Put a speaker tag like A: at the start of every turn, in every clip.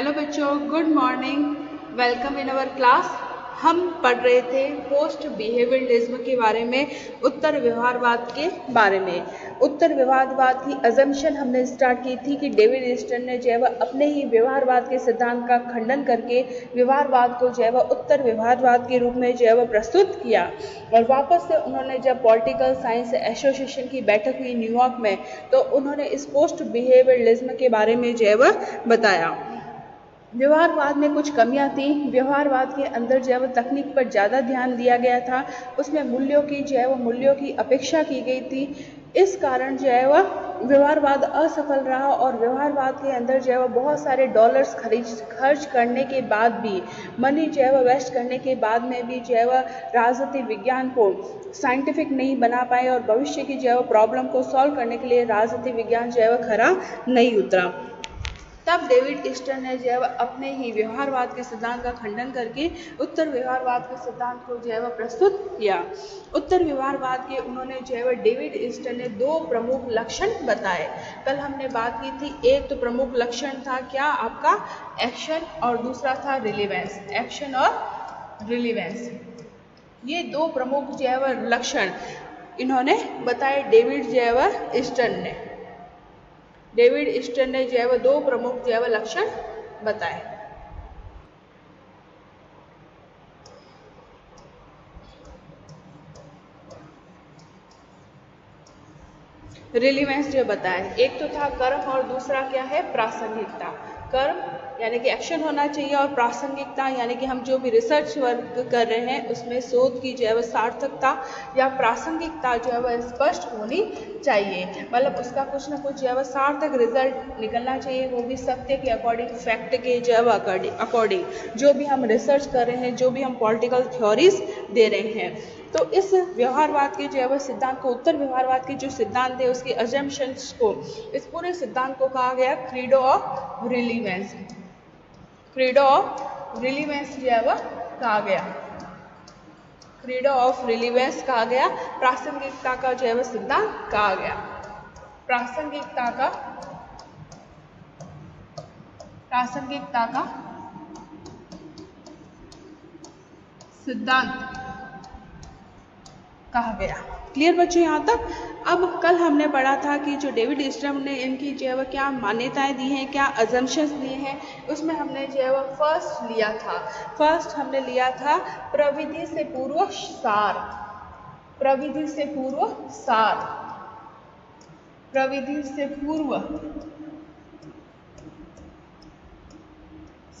A: Hello बच्चों, good morning. Welcome in our class. हम पढ़ रहे थे पोस्ट बिहेवियरलिज्म के बारे में, उत्तर व्यवहारवाद के बारे में। उत्तर व्यवहारवाद की अजम्पशन हमने स्टार्ट की थी कि डेविड ईस्टन ने जो है वह अपने ही व्यवहारवाद के सिद्धांत का खंडन करके व्यवहारवाद को जो है वह उत्तर व्यवहारवाद के रूप में जो है वह प्रस्तुत किया। और वापस से उन्होंने जब पॉलिटिकल साइंस एसोसिएशन की बैठक हुई न्यूयॉर्क में, तो उन्होंने इस पोस्ट बिहेवियरलिज्म के बारे में जो है वह बताया। व्यवहारवाद में कुछ कमियां थी। व्यवहारवाद के अंदर जो है वो तकनीक पर ज़्यादा ध्यान दिया गया था, उसमें मूल्यों की जो है वो मूल्यों की अपेक्षा की गई थी। इस कारण जो है वह व्यवहारवाद असफल रहा और व्यवहारवाद के अंदर जो है वो बहुत सारे डॉलर्स खर्च करने के बाद भी, मनी जो है वह वेस्ट करने के बाद में भी जो है वह राजनीतिक विज्ञान को साइंटिफिक नहीं बना पाए और भविष्य की जो है वो प्रॉब्लम को सॉल्व करने के लिए राजनीतिक विज्ञान जो है वह खरा नहीं उतरा। तब डेविड ईस्टन ने जो है अपने ही व्यवहारवाद के सिद्धांत का खंडन करके उत्तर व्यवहारवाद के सिद्धांत को जो है प्रस्तुत किया। उत्तर व्यवहारवाद के उन्होंने जो है डेविड ईस्टन ने दो प्रमुख लक्षण बताए। कल हमने बात की थी, एक तो प्रमुख लक्षण था क्या आपका एक्शन और दूसरा था रिलेवेंस। एक्शन और रिलेवेंस, ये दो प्रमुख जो है लक्षण इन्होंने बताए डेविड जो है ईस्टन ने। डेविड ईस्टन ने जो है दो प्रमुख जो है लक्षण बताए। रिलीवेंस जो बताया, एक तो था कर्म और दूसरा क्या है प्रासंगिकता। कर्म यानी कि एक्शन होना चाहिए और प्रासंगिकता यानी कि हम जो भी रिसर्च वर्क कर रहे हैं उसमें शोध की जो है सार्थकता या प्रासंगिकता जो है वह स्पष्ट होनी चाहिए। मतलब उसका कुछ ना कुछ जो है सार्थक रिजल्ट निकलना चाहिए, वो भी सत्य के अकॉर्डिंग, फैक्ट के जो है अकॉर्डिंग जो भी हम रिसर्च कर रहे हैं, जो भी हम पॉलिटिकल थ्योरीज दे रहे हैं। तो इस व्यवहारवाद के जो है सिद्धांत को, उत्तर व्यवहारवाद के जो सिद्धांत है उसके अजम्पशंस को, इस पूरे सिद्धांत को कहा गया credo of relevance. Credo of relevance जो है वह कहा गया, क्रीडो ऑफ रिलीवेंस कहा गया। प्रासंगिकता का जो है वह सिद्धांत कहा गया। प्रासंगिकता का सिद्धांत कहा गया। क्लियर बच्चों यहाँ तक? अब कल हमने पढ़ा था कि जो डेविड ईस्टन ने इनकी जो है वह क्या मान्यताएं दी हैं, क्या अजम्पशंस दिए हैं, उसमें हमने जो है वह फर्स्ट हमने लिया था प्रविधि से पूर्व सार। प्रविधि से पूर्व सार, प्रविधि से पूर्व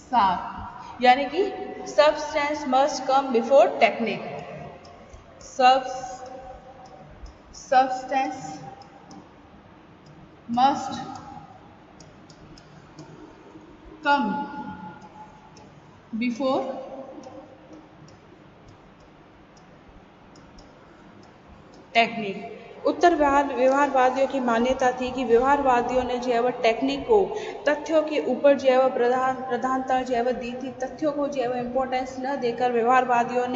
A: सार यानी कि substance must come before technique. Substance must come before technique. उत्तर व्यवहारवादियों की मान्यता थी कि व्यवहारवादियों ने जो है वह टेक्निक को तथ्यों के ऊपर जो है वह प्रधानता जो है वह दी थी। तथ्यों को जो है वह इम्पोर्टेंस न देकर व्यवहारवादियों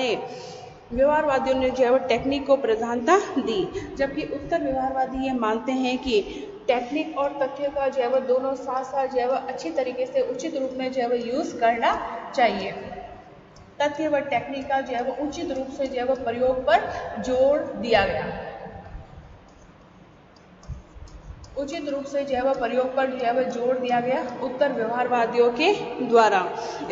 A: ने जो है वो टेक्निक को प्रधानता दी, जबकि उत्तर व्यवहारवादी ये मानते हैं कि टेक्निक और तथ्य का जो है वो दोनों साथ साथ जो है वो अच्छी तरीके से उचित रूप में जो है वो यूज़ करना चाहिए। तथ्य व टेक्निक का जो है वो उचित रूप से जो है वो प्रयोग पर जोर दिया गया। उचित रूप से जो है वह प्रयोग पर जो है वह जोर दिया गया उत्तर व्यवहारवादियों के द्वारा।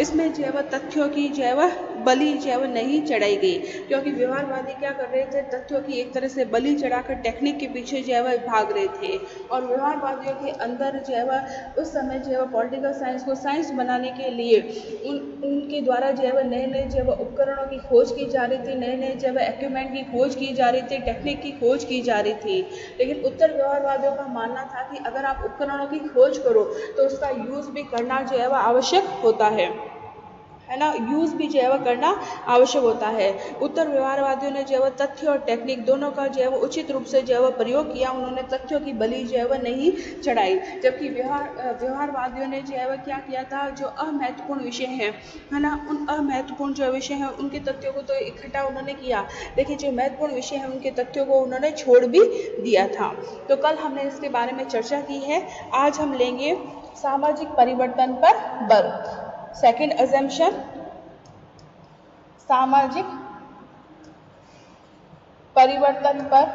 A: इसमें जो है वह तथ्यों की जो है वह बलि जो है वह नहीं चढ़ाई गई, क्योंकि व्यवहारवादी क्या कर रहे थे, तथ्यों की एक तरह से बलि चढ़ाकर टेक्निक के पीछे जो है वह भाग रहे थे। और व्यवहारवादियों के अंदर जो है वह उस समय जो है वह पॉलिटिकल साइंस को साइंस बनाने के लिए उनके द्वारा जो है वह नए नए जो है वह उपकरणों की खोज की जा रही थी, नए नए जो है वह इक्विपमेंट की खोज की जा रही थी, टेक्निक की खोज की जा रही थी। लेकिन उत्तर व्यवहारवादियों का मानना था कि अगर आप उपकरणों की खोज करो तो उसका यूज भी करना जो है वह आवश्यक होता है ना, यूज भी जो है वह करना आवश्यक होता है। उत्तर व्यवहारवादियों ने जो है तथ्य और टेक्निक दोनों का जो है वो उचित रूप से जो है वह प्रयोग किया। उन्होंने तथ्यों की बलि जो है वह नहीं चढ़ाई, जबकि व्यवहारवादियों ने जो है वह क्या किया था, जो अमहत्वपूर्ण विषय है ना, उन अमहत्वपूर्ण जो विषय हैं उनके तथ्यों को तो इकट्ठा उन्होंने किया, लेकिन जो महत्वपूर्ण विषय है उनके तथ्यों को उन्होंने छोड़ भी दिया था। तो कल हमने इसके बारे में चर्चा की है। आज हम लेंगे सामाजिक परिवर्तन पर बल। सेकंड अजम्पशन, सामाजिक परिवर्तन पर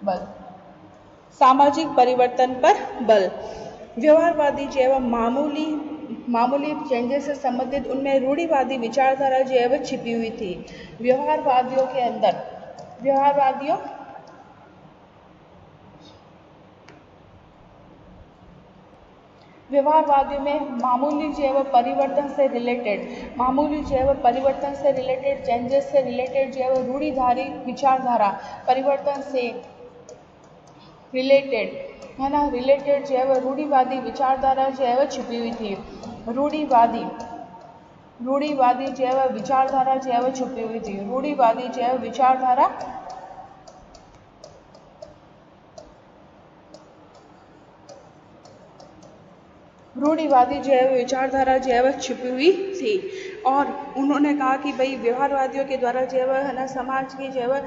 A: बल। सामाजिक परिवर्तन पर बल। व्यवहारवादी जो है वह मामूली चेंजेस से संबंधित उनमें रूढ़िवादी विचारधारा जो है वह छिपी हुई थी। व्यवहारवादियों में मामूली जो है वह परिवर्तन से रिलेटेड चेंजेस से रिलेटेड जो है वह रूढ़िधारी विचारधारा परिवर्तन से रिलेटेड जो है वह रूढ़िवादी विचारधारा जो है वह छिपी हुई थी। रूढ़िवादी जो है वह विचारधारा जो है वह छुपी हुई थी। रूढ़िवादी जो है विचारधारा जो है वह छिपी हुई थी। और उन्होंने कहा कि भाई व्यवहारवादियों के द्वारा जो है वह समाज की जो है वह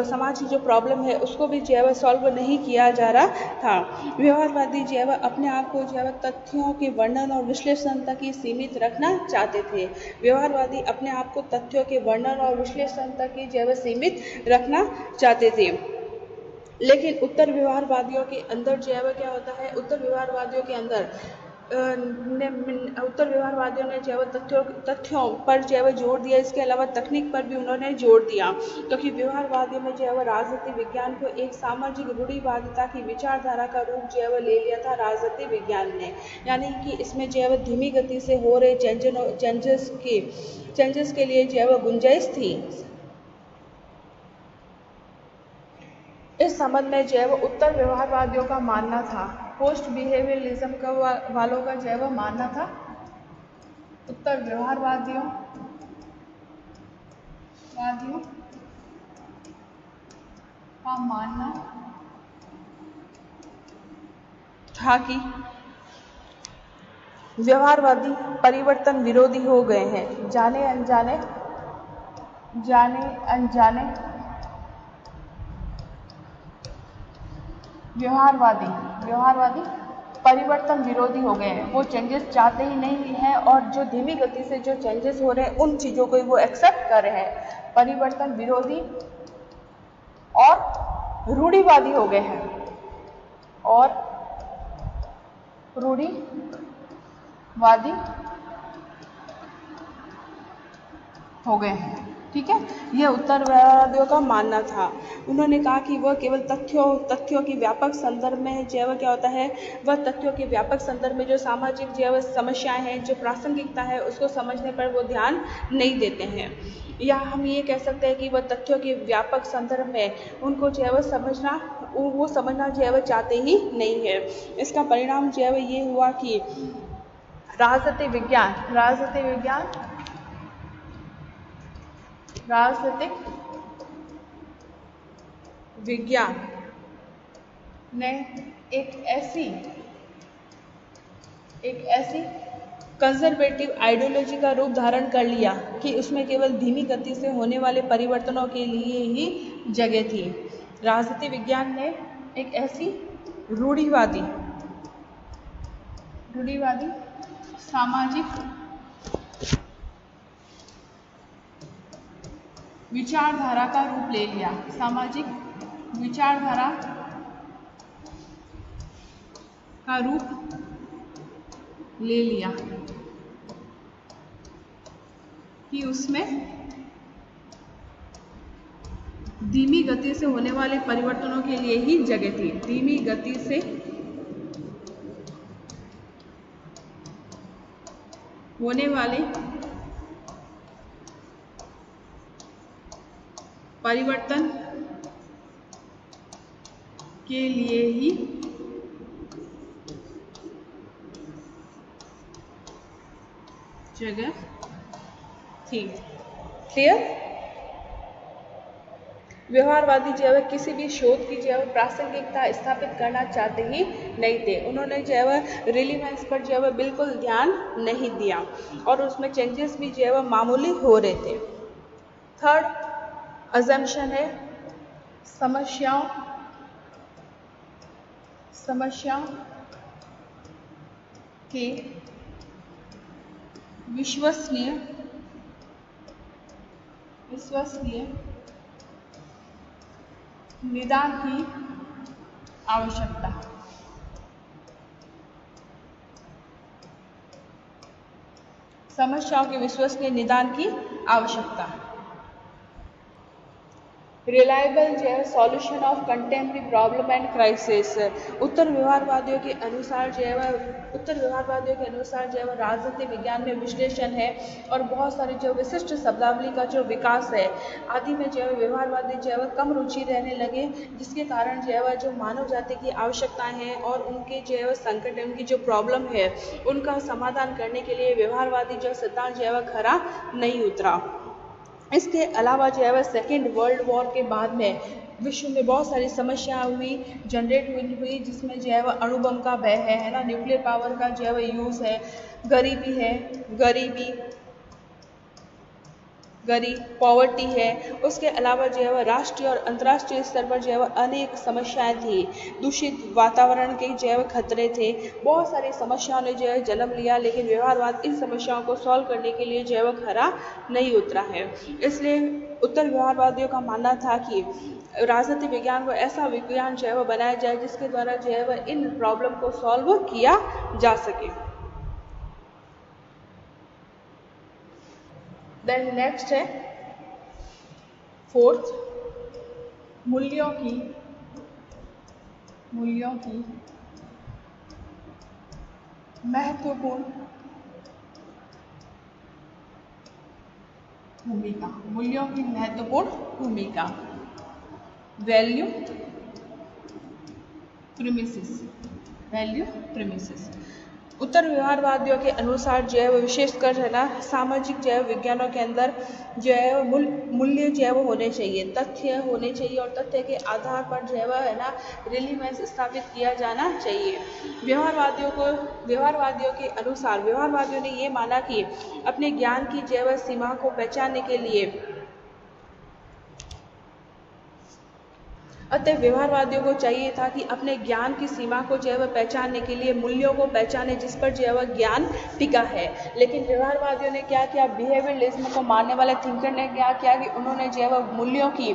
A: समाज की जो प्रॉब्लम है उसको भी जो है वह सॉल्व नहीं किया जा रहा था। व्यवहारवादी जो है वह अपने आप को जो है वह तथ्यों के वर्णन और विश्लेषण तक ही सीमित रखना चाहते थे। व्यवहारवादी अपने आप को तथ्यों के वर्णन और विश्लेषण तक ही जो है वह सीमित रखना चाहते थे। लेकिन उत्तर व्यवहारवादियों के अंदर जो है वह क्या होता है, उत्तर व्यवहारवादियों ने जो है वह तथ्यों पर जो है वह जोर दिया। इसके अलावा तकनीक पर भी उन्होंने जोर दिया, क्योंकि व्यवहारवादियों में जो है वह राजनीति विज्ञान को एक सामाजिक रूढ़िवादिता की विचारधारा का रूप जो है वह ले लिया था राजनीति विज्ञान ने। यानी कि इसमें जो है वह धीमी गति से हो रहे चेंजेस के लिए जो है वह गुंजाइश थी। इस संबंध में जो है वो उत्तर व्यवहारवादियों का मानना था, पोस्ट बिहेवियरलिज्म का वालों का जो है वो मानना था, उत्तर व्यवहारवादियों का मानना था कि व्यवहारवादी परिवर्तन विरोधी हो गए हैं। जाने अनजाने व्यवहारवादी परिवर्तन विरोधी हो गए हैं। वो चेंजेस चाहते ही नहीं हैं और जो धीमी गति से जो चेंजेस हो रहे हैं उन चीज़ों को वो एक्सेप्ट कर रहे हैं। परिवर्तन विरोधी और रूढ़िवादी हो गए हैं ठीक है। यह उत्तर व्यवहारवादियों का मानना था। उन्होंने कहा कि वह केवल तथ्यों के व्यापक संदर्भ में जो है वह क्या होता है, वह तथ्यों के व्यापक संदर्भ में जो सामाजिक जो है वह समस्याएं हैं, जो प्रासंगिकता है उसको समझने पर वो ध्यान नहीं देते हैं। या हम ये कह सकते हैं कि वह तथ्यों के व्यापक संदर्भ में उनको जो है वह समझना जो है वह चाहते ही नहीं है। इसका परिणाम जो है वह ये हुआ कि राजनीतिक विज्ञान ने एक ऐसी कंजर्वेटिव आइडियोलॉजी का रूप धारण कर लिया कि उसमें केवल धीमी गति से होने वाले परिवर्तनों के लिए ही जगह थी। राजनीति विज्ञान ने एक ऐसी रूढ़िवादी सामाजिक विचारधारा का रूप ले लिया। सामाजिक विचारधारा का रूप ले लिया कि उसमें धीमी गति से होने वाले परिवर्तनों के लिए ही जगह थी। धीमी गति से होने वाले परिवर्तन के लिए ही जगह थी। क्लियर? व्यवहारवादी जो है किसी भी शोध की जो है प्रासंगिकता स्थापित करना चाहते ही नहीं थे। उन्होंने जो है रिलीवेंस पर जो है बिल्कुल ध्यान नहीं दिया और उसमें चेंजेस भी जो है मामूली हो रहे थे। थर्ड अजम्पशन है समस्याओं के विश्वसनीय निदान की आवश्यकता। समस्याओं के विश्वसनीय निदान की आवश्यकता। रिलायबल जो है solution of contemporary problem and crisis. उत्तर व्यवहारवादियों के अनुसार जो है राजनीति विज्ञान में विश्लेषण है और बहुत सारी जो विशिष्ट शब्दावली का जो विकास है आदि में जो है व्यवहारवादी जो है कम रुचि रहने लगे, जिसके कारण जो है जो मानव जाति की आवश्यकताएं हैं और उनके जो है संकट उनकी जो प्रॉब्लम है उनका समाधान करने के लिए व्यवहारवादी जो सिद्धांत जो है खरा नहीं उतरा। इसके अलावा जो है सेकेंड वर्ल्ड वॉर के बाद में विश्व में बहुत सारी समस्याएं जनरेट हुई जिसमें जो है अणु बम का भय है ना, न्यूक्लियर पावर का जो है यूज़ है, पॉवर्टी है। उसके अलावा जो है राष्ट्रीय और अंतर्राष्ट्रीय स्तर पर जो है अनेक समस्याएं थी, दूषित वातावरण के जो है खतरे थे, बहुत सारी समस्याओं ने जो है जन्म लिया, लेकिन व्यवहारवाद इन समस्याओं को सॉल्व करने के लिए जो है खरा नहीं उतरा है। इसलिए उत्तर व्यवहारवादियों का मानना था कि राजनीति विज्ञान को ऐसा विज्ञान जो है बनाया जाए जिसके द्वारा जो है इन प्रॉब्लम को सॉल्व किया जा सके। देन नेक्स्ट है फोर्थ, मूल्यों की महत्वपूर्ण भूमिका। Value premises. उत्तर व्यवहारवादियों के अनुसार जो है विशेषकर है ना सामाजिक जो है विज्ञानों के अंदर जो है मूल्य जो है वो होने चाहिए, तथ्य होने चाहिए और तथ्य के आधार पर जो है ना रिलीवेंस स्थापित किया जाना चाहिए। व्यवहारवादियों के अनुसार व्यवहारवादियों ने ये माना कि अपने ज्ञान की जो है सीमा को पहचानने के लिए अतः व्यवहारवादियों को चाहिए था कि अपने ज्ञान की सीमा को जो है वह पहचानने के लिए मूल्यों को पहचाने जिस पर जो है वह ज्ञान टिका है। लेकिन व्यवहारवादियों ने क्या किया, बिहेवियरलिज्म को मानने वाले थिंकर ने क्या किया कि उन्होंने जो है वह मूल्यों की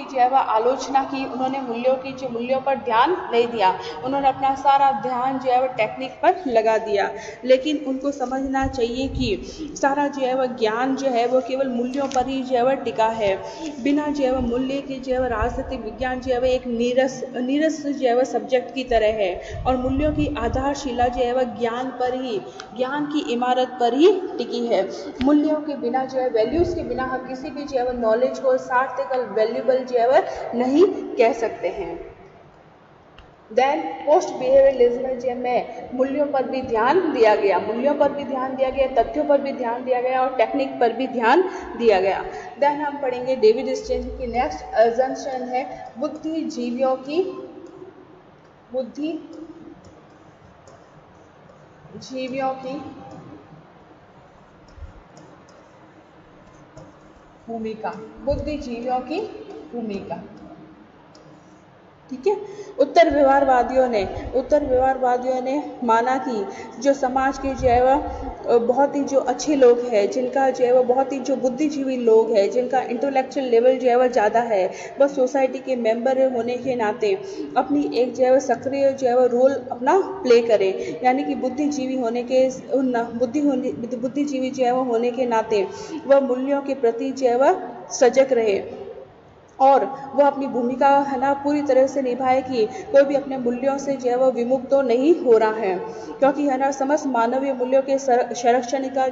A: जो है वह आलोचना की। उन्होंने मूल्यों पर ध्यान नहीं दिया, उन्होंने अपना सारा ध्यान जो है वह टेक्निक पर लगा दिया। लेकिन उनको समझना चाहिए कि सारा जो है वह ज्ञान जो है वो केवल मूल्यों पर ही जो है वह टिका है। बिना जो है वह मूल्य के जो है वह राजनीतिक विज्ञान जो है वह एक नीरस जो है वह सब्जेक्ट की तरह है और मूल्यों की आधारशिला जो है वह ज्ञान की इमारत पर ही टिकी है। मूल्यों के बिना जो है वैल्यूज के बिना हम किसी भी जो है वह नॉलेज को सार्थक और वैल्यूबल जो है वह नहीं कह सकते हैं। देन पोस्ट बिहेवियरलिज्म में मूल्यों पर भी ध्यान दिया गया, तथ्यों पर भी ध्यान दिया गया और टेक्निक पर भी ध्यान दिया गया। देन हम पढ़ेंगे डेविड स्टेन की नेक्स्ट अजम्पशन है बुद्धिजीवियों की भूमिका। ठीक है। उत्तर व्यवहारवादियों ने माना कि जो समाज के जो है वह बहुत ही जो अच्छे लोग हैं, जिनका जो है वह बहुत ही जो बुद्धिजीवी लोग हैं, जिनका इंटेलेक्चुअल लेवल जो है वह ज़्यादा है, वह सोसाइटी के मेंबर होने के नाते अपनी एक जो है वह सक्रिय जो है वह रोल अपना प्ले करें। यानी कि बुद्धिजीवी जो है वह होने के नाते वह मूल्यों के प्रति जो है वह सजग रहे और वह अपनी भूमिका है ना पूरी तरह से निभाए कि कोई भी अपने मूल्यों से जो है वह विमुक्त तो नहीं हो रहा है, क्योंकि है ना समस्त मानवीय मूल्यों के संरक्षण जो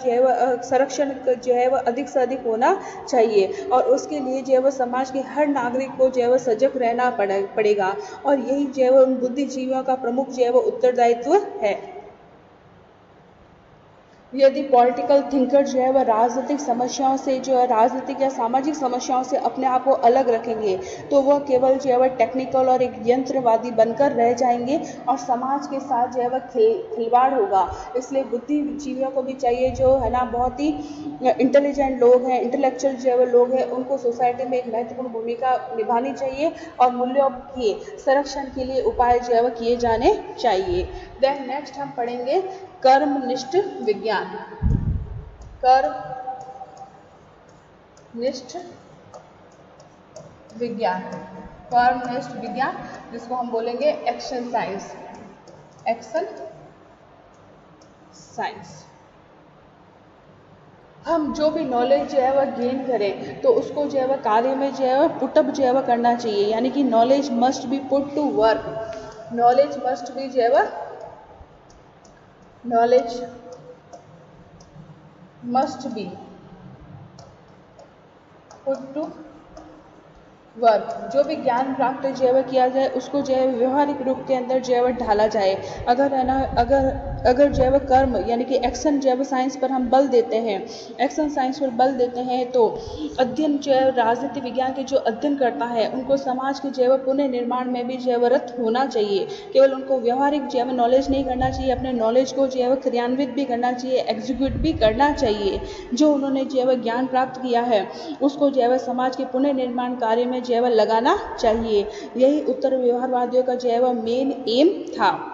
A: है वह अधिक से अधिक होना चाहिए और उसके लिए जो है वह समाज के हर नागरिक को जो है वह सजग रहना पड़ेगा और यही जो है वह उन बुद्धिजीवियों का प्रमुख जो है वह उत्तरदायित्व है। यदि पॉलिटिकल थिंकर जो है वह राजनीतिक समस्याओं से जो है राजनीतिक या सामाजिक समस्याओं से अपने आप को अलग रखेंगे तो वह केवल जो है वह टेक्निकल और एक यंत्रवादी बनकर रह जाएंगे और समाज के साथ जो है वह खिलवाड़ होगा। इसलिए बुद्धिजीवियों को भी चाहिए जो है ना बहुत ही इंटेलिजेंट लोग हैं, इंटेलेक्चुअल जो है वह लोग हैं, उनको सोसाइटी में एक महत्वपूर्ण भूमिका निभानी चाहिए और मूल्यों के संरक्षण के लिए उपाय जो है वह किए जाने चाहिए। देन नेक्स्ट हम पढ़ेंगे कर्मनिष्ठ विज्ञान। कर्मनिष्ठ विज्ञान, कर्मनिष्ठ विज्ञान जिसको हम बोलेंगे एक्शन साइंस। एक्शन साइंस हम जो भी नॉलेज जो है वह गेन करें तो उसको जो है वह कार्य में जो है वह पुटअप जो है वह करना चाहिए, यानी कि knowledge must be put to work. Knowledge must be जो है वह knowledge must be put to work. जो भी ज्ञान प्राप्त जो है वह किया जाए उसको जो है व्यवहारिक रूप के अंदर जो है वह ढाला जाए। अगर है ना अगर जो है वह कर्म यानी कि एक्शन जो है वह साइंस पर हम बल देते हैं, एक्शन साइंस पर बल देते हैं तो अध्ययन जो है राजनीति विज्ञान के जो अध्ययन करता है उनको समाज के जो है वह पुनः निर्माण में भी जो है वह रत होना चाहिए। केवल उनको व्यवहारिक जो है वह नॉलेज नहीं करना चाहिए, अपने नॉलेज को जो है वह क्रियान्वित भी करना चाहिए, एग्जीक्यूट भी करना चाहिए। जो उन्होंने जो है वह ज्ञान प्राप्त किया है उसको जो है वह समाज के पुनः निर्माण कार्य में जो है वह लगाना चाहिए। यही उत्तर व्यवहारवादियों का जो है वह मेन एम था।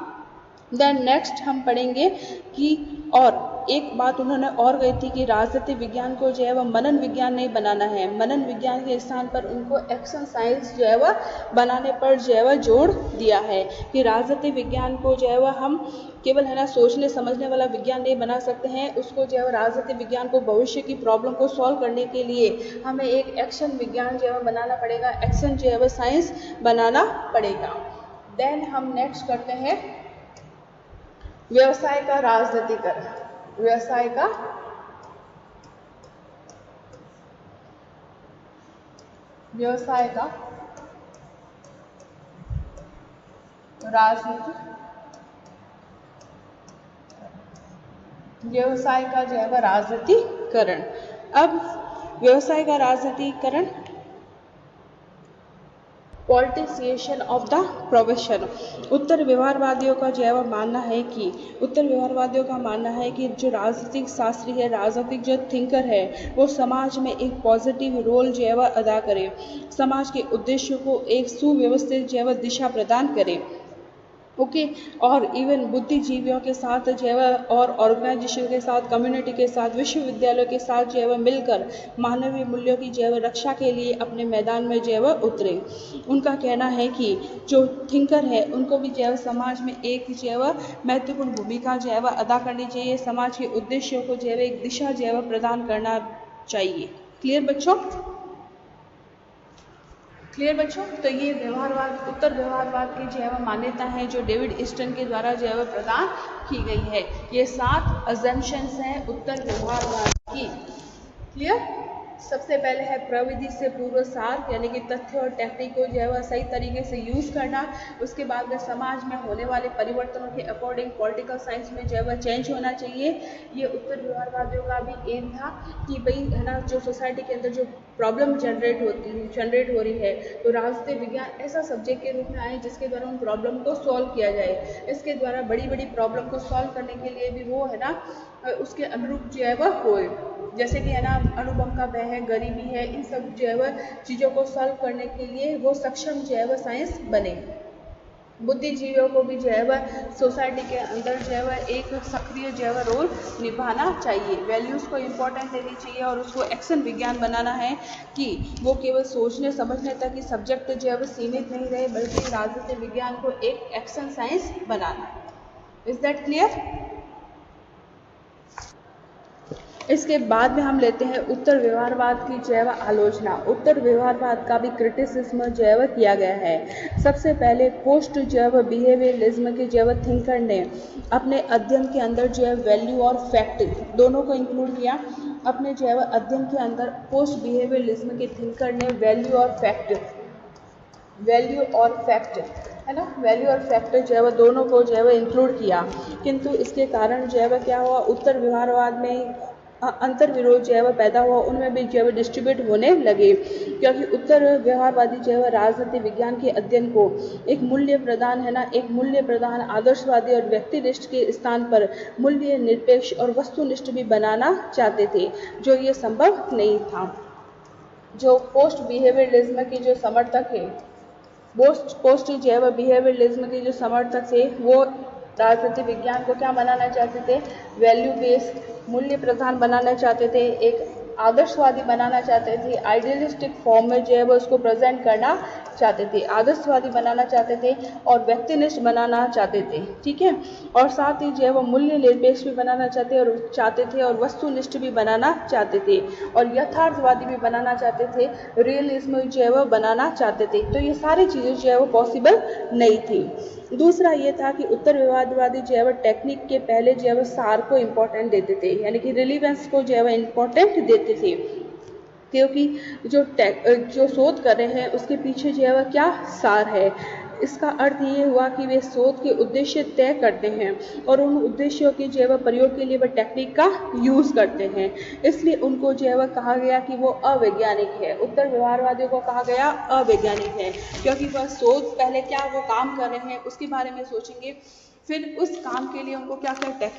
A: देन नेक्स्ट हम पढ़ेंगे कि और एक बात उन्होंने और कही थी कि राजनीति विज्ञान को जो है वह मनन विज्ञान नहीं बनाना है, मनन विज्ञान के स्थान पर उनको एक्शन साइंस जो है वह बनाने पर जो है वह जोड़ दिया है कि राजनीति विज्ञान को जो है वह हम केवल है ना सोचने समझने वाला विज्ञान नहीं बना सकते हैं, उसको जो है राजनीति विज्ञान को भविष्य की प्रॉब्लम को सॉल्व करने के लिए हमें एक एक्शन विज्ञान जो है वह बनाना पड़ेगा, एक्शन जो है वह साइंस बनाना पड़ेगा। देन हम नेक्स्ट करते हैं व्यवसाय का राजनीतिकरण। व्यवसाय का राजनीतिक व्यवसाय का जो है वह राजनीतिकरण। अब व्यवसाय का राजनीतिकरण पॉलिटिसिएशन ऑफ द प्रोफेशन। उत्तर व्यवहारवादियों का जो है वह मानना है कि जो राजनीतिक शास्त्री है, राजनीतिक जो थिंकर है वो समाज में एक पॉजिटिव रोल जो है वह अदा करे, समाज के उद्देश्यों को एक सुव्यवस्थित जो है वह दिशा प्रदान करे। ओके और इवन बुद्धिजीवियों के साथ जो है वह और ऑर्गेनाइजेशन के साथ, कम्युनिटी के साथ, विश्वविद्यालयों के साथ जो है वह मिलकर मानवीय मूल्यों की जो है वह रक्षा के लिए अपने मैदान में जो है वह उतरे। उनका कहना है कि जो थिंकर है उनको भी जो है समाज में एक जो है वह महत्वपूर्ण भूमिका जो है वह अदा करनी चाहिए, समाज के उद्देश्यों को जो है एक दिशा जो है वह प्रदान करना चाहिए। क्लियर बच्चों? क्लियर बच्चों? तो ये व्यवहारवाद, उत्तर व्यवहारवाद की जो है वह मान्यता है जो डेविड ईस्टन के द्वारा जो है वह प्रदान की गई है। ये 7 अजम्पशंस हैं उत्तर व्यवहारवाद की। क्लियर? सबसे पहले है प्रविधि से पूर्व सार, यानी कि तथ्य और टेक्निक को जो है वह सही तरीके से यूज़ करना। उसके बाद में समाज में होने वाले परिवर्तनों के अकॉर्डिंग पॉलिटिकल साइंस में जो है वह चेंज होना चाहिए। ये उत्तर व्यवहारवादियों का भी एम था कि भाई है ना जो सोसाइटी के अंदर जो प्रॉब्लम जनरेट हो रही है तो राजनीति विज्ञान ऐसा सब्जेक्ट के रूप में आए जिसके द्वारा उन प्रॉब्लम को सॉल्व किया जाए। इसके द्वारा बड़ी बड़ी प्रॉब्लम को सॉल्व करने के लिए भी वो है ना उसके अनुरूप जो है वह होए, जैसे कि है ना अणुबम का भय है, गरीबी है, इन सब जो है वह चीज़ों को सॉल्व करने के लिए वो सक्षम जो है वह साइंस बने। बुद्धिजीवियों को भी जो है वह सोसाइटी के अंदर जो है वह एक सक्रिय जो है वह रोल निभाना चाहिए, वैल्यूज़ को इम्पोर्टेंस देनी चाहिए और उसको एक्शन विज्ञान बनाना है कि वो केवल सोचने समझने तक ही सब्जेक्ट जो है वह सीमित नहीं रहे बल्कि राजनीति विज्ञान को एक एक्शन साइंस बनाना है। Is that clear? इसके बाद में हम लेते हैं उत्तर व्यवहारवाद की जो है वह आलोचना। उत्तर व्यवहारवाद का भी क्रिटिसिज्म जो है वह किया गया है। सबसे पहले पोस्ट जो है वह बिहेवियरलिज्म के जो है वह थिंकर ने अपने अध्ययन के अंदर जो है वैल्यू और फैक्ट दोनों को इंक्लूड किया। अपने जो है वह अध्ययन के अंदर पोस्ट बिहेवियरलिज्म के थिंकर ने वैल्यू और फैक्ट वैल्यू और फैक्ट, है ना, वैल्यू और फैक्ट जो है वह दोनों को जो है वह इंक्लूड किया, किंतु इसके कारण जो है वह क्या हुआ, उत्तर व्यवहारवाद में अंतर विरोध जो है वह पैदा हुआ, उनमें भी जो है वह डिस्ट्रीब्यूट होने लगे, क्योंकि उत्तर व्यवहारवादी जो है वह राजनीति विज्ञान के अध्ययन को एक मूल्य प्रदान, है ना, एक मूल्य प्रदान आदर्शवादी और व्यक्तिनिष्ठ के स्थान पर मूल्य निरपेक्ष और वस्तुनिष्ठ भी बनाना चाहते थे, जो ये संभव नहीं था। जो पोस्ट बिहेवियरलिज्म के जो समर्थक है, पोस्ट जो है वह बिहेवियरलिज्म के जो समर्थक थे, वो राजनीतिक विज्ञान को क्या बनाना चाहते थे, वैल्यू बेस्ड मूल्य प्रधान बनाना चाहते थे, एक आदर्शवादी बनाना चाहते थे, आइडियलिस्टिक फॉर्म में जो है वो उसको प्रेजेंट करना चाहते थे, आदर्शवादी बनाना चाहते थे और व्यक्तिनिष्ठ बनाना चाहते थे, ठीक है, और साथ ही जो है वो मूल्य निरपेक्ष भी बनाना चाहते थे और वस्तुनिष्ठ भी बनाना चाहते थे और यथार्थवादी भी बनाना चाहते थे, रियलिज्म जो है वो बनाना चाहते थे। तो ये सारी चीज़ें जो है वो पॉसिबल नहीं थी। दूसरा ये था कि उत्तर व्यवहारवादी जो है वो टेक्निक के पहले जो है वो सार को इम्पोर्टेंट देते थे, यानी कि रिलीवेंस को जो है वो इम्पोर्टेंट देते थे, क्योंकि जो शोध कर रहे हैं उसके पीछे जो है वह क्या सार है। इसका अर्थ ये हुआ कि वे शोध के उद्देश्य तय करते हैं और उन उद्देश्यों के जो है वह प्रयोग के लिए वह टेक्निक का यूज़ करते हैं, इसलिए उनको जो है वह कहा गया कि वो अवैज्ञानिक है। उत्तर व्यवहारवादियों को कहा गया अवैज्ञानिक है, क्योंकि वह शोध पहले क्या वो काम कर रहे हैं उसके बारे में सोचेंगे, फिर उस काम के लिए उनको क्या क्या टेक्निक